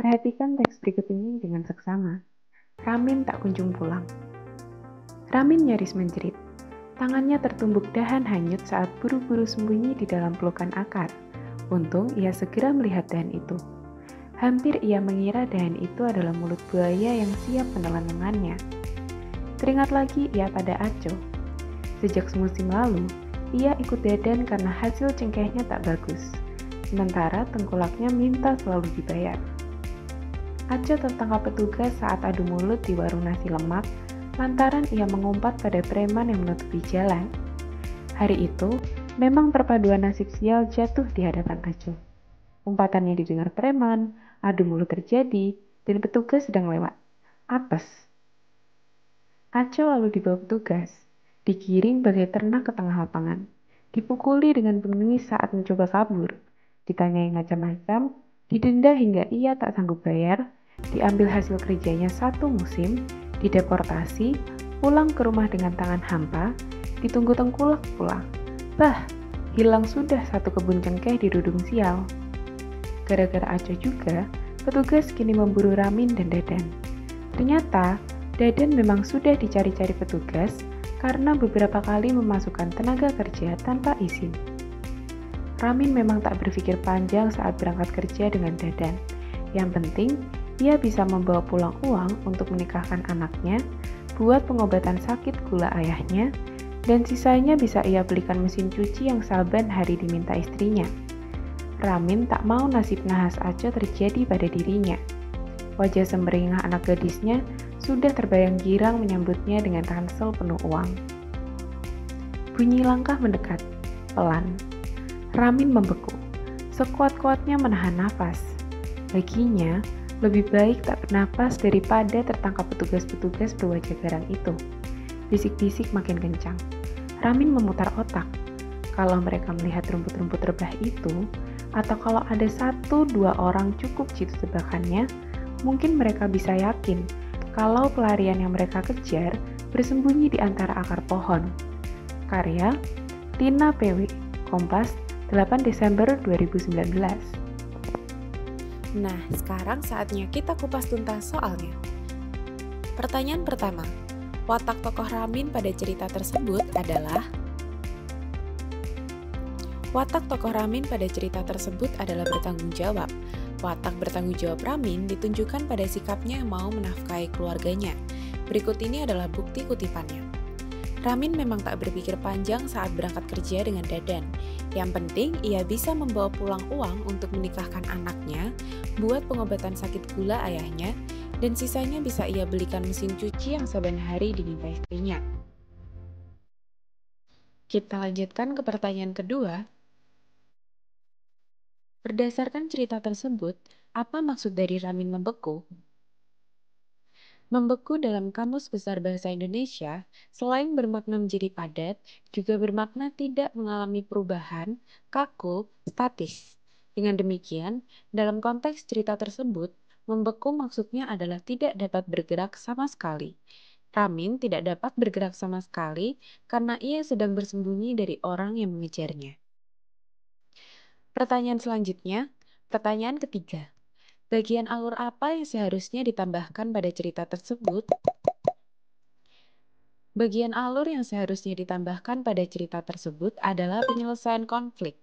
Perhatikan teks berikut ini dengan seksama. Ramin tak kunjung pulang. Ramin nyaris menjerit. Tangannya tertumbuk dahan hanyut saat buru-buru sembunyi di dalam pelukan akar. Untung ia segera melihat dahan itu. Hampir ia mengira dahan itu adalah mulut buaya yang siap menelan lengannya. Teringat lagi ia pada Aco. Sejak semusim lalu, ia ikut Dadan karena hasil cengkehnya tak bagus. Sementara tengkulaknya minta selalu dibayar. Aco tertangkap petugas saat adu mulut di warung nasi lemak lantaran ia mengumpat pada preman yang menutupi jalan. Hari itu, memang perpaduan nasib sial jatuh di hadapan Aco. Umpatannya didengar preman, adu mulut terjadi, dan petugas sedang lewat. Apes. Aco lalu dibawa petugas, digiring bagai ternak ke tengah lapangan, dipukuli dengan bengis saat mencoba kabur, ditanyai macam-macam, didenda hingga ia tak sanggup bayar, diambil hasil kerjanya 1 musim, dideportasi, pulang ke rumah dengan tangan hampa, ditunggu tengkulak pula. Bah, hilang sudah 1 kebun cengkeh di Rudung Sial. Gara-gara Aco juga, petugas kini memburu Ramin dan Dadan. Ternyata, Dadan memang sudah dicari-cari petugas karena beberapa kali memasukkan tenaga kerja tanpa izin. Ramin memang tak berpikir panjang saat berangkat kerja dengan Dadan. Yang penting, ia bisa membawa pulang uang untuk menikahkan anaknya, buat pengobatan sakit gula ayahnya, dan sisanya bisa ia belikan mesin cuci yang saban hari diminta istrinya. Ramin tak mau nasib nahas Aco terjadi pada dirinya. Wajah semeringah anak gadisnya sudah terbayang girang menyambutnya dengan ransel penuh uang. Bunyi langkah mendekat, pelan. Ramin membeku, sekuat-kuatnya menahan nafas. Baginya, lebih baik tak bernapas daripada tertangkap petugas-petugas berwajah garang itu. Bisik-bisik makin kencang. Ramin memutar otak. Kalau mereka melihat rumput-rumput rebah itu, atau kalau ada 1-2 orang cukup jitu tebakannya, mungkin mereka bisa yakin kalau pelarian yang mereka kejar bersembunyi di antara akar pohon. Karya Tina PW, Kompas, 8 Desember 2019. Nah, sekarang saatnya kita kupas tuntas soalnya. Pertanyaan pertama, watak tokoh Ramin pada cerita tersebut adalah watak tokoh Ramin pada cerita tersebut adalah bertanggung jawab. Watak bertanggung jawab Ramin ditunjukkan pada sikapnya yang mau menafkahi keluarganya. Berikut ini adalah bukti kutipannya. Ramin memang tak berpikir panjang saat berangkat kerja dengan Dadan. Yang penting, ia bisa membawa pulang uang untuk menikahkan anaknya, buat pengobatan sakit gula ayahnya, dan sisanya bisa ia belikan mesin cuci yang saban hari diminta istrinya. Kita lanjutkan ke pertanyaan kedua. Berdasarkan cerita tersebut, apa maksud dari Ramin membeku? Membeku dalam Kamus Besar Bahasa Indonesia, selain bermakna menjadi padat, juga bermakna tidak mengalami perubahan, kaku, statis. Dengan demikian, dalam konteks cerita tersebut, membeku maksudnya adalah tidak dapat bergerak sama sekali. Ramin tidak dapat bergerak sama sekali karena ia sedang bersembunyi dari orang yang mengejarnya. Pertanyaan selanjutnya, pertanyaan ketiga. Bagian alur apa yang seharusnya ditambahkan pada cerita tersebut? Bagian alur yang seharusnya ditambahkan pada cerita tersebut adalah penyelesaian konflik.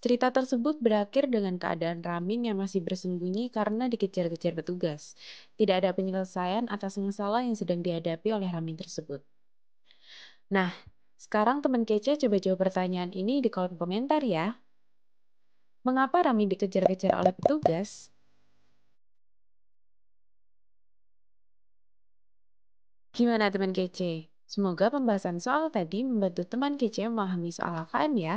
Cerita tersebut berakhir dengan keadaan Ramin yang masih bersembunyi karena dikejar-kejar petugas. Tidak ada penyelesaian atas masalah yang sedang dihadapi oleh Ramin tersebut. Nah, sekarang teman kece coba jawab pertanyaan ini di kolom komentar ya. Mengapa Ramin dikejar-kejar oleh petugas? Gimana teman kece? Semoga pembahasan soal tadi membantu teman kece memahami soal KKN ya.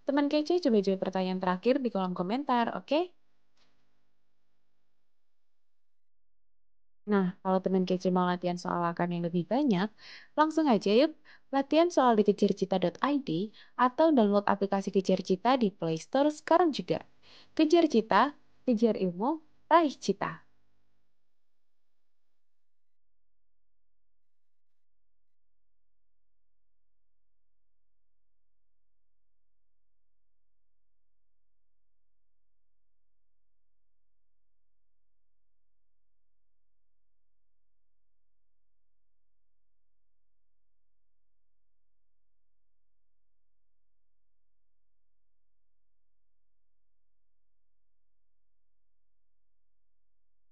Teman kece coba jawab pertanyaan terakhir di kolom komentar, oke? Nah, kalau teman kece mau latihan soal KKN yang lebih banyak, langsung aja yuk latihan soal di kejarcita.id atau download aplikasi Kejar Cita di Play Store sekarang juga. Kejar Cita, kejar ilmu, raih cita.